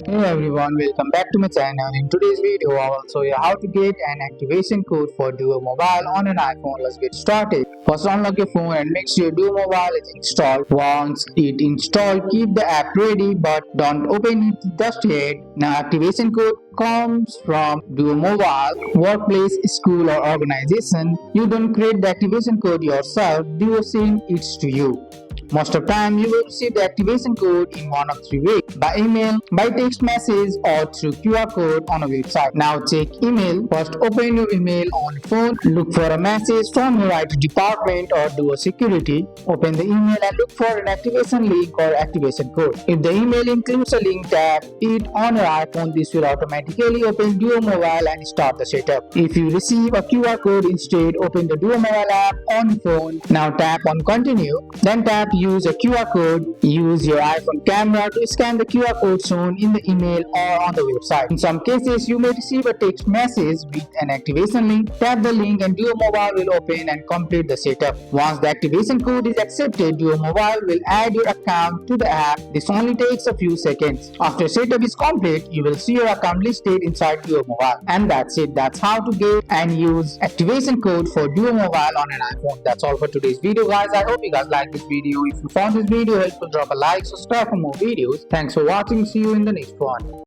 Hey everyone, welcome back to my channel. In today's video, I will show you how to get an activation code for Duo Mobile on an iPhone. Let's get started. First, unlock your phone and make sure Duo Mobile is installed. Once it installed, keep the app ready but don't open it just yet. Now, activation code comes from Duo Mobile, workplace, school or organization. You don't create the activation code yourself, Duo sends it to you. Most of the time, you will receive the activation code in one of three ways: by email, by text message, or through QR code on a website. Now check email. First, open your email on your phone. Look for a message from your IT department or Duo Security. Open the email and look for an activation link or activation code. If the email includes a link, tap it on your iPhone. This will automatically open Duo Mobile and start the setup. If you receive a QR code instead, open the Duo Mobile app on your phone. Now tap on continue. Then tap use a QR code. Use your iPhone camera to scan the QR code shown in the email or on the website. In some cases, you may receive a text message with an activation link. Tap the link and Duo Mobile will open and complete the setup. Once the activation code is accepted, Duo Mobile will add your account to the app. This only takes a few seconds. After setup is complete, you will see your account listed inside Duo Mobile. And that's it. That's how to get and use activation code for Duo Mobile on an iPhone. That's all for today's video, guys. I hope you guys like this video. If you found this video helpful, drop a like, subscribe for more videos. Thanks for watching. See you in the next one.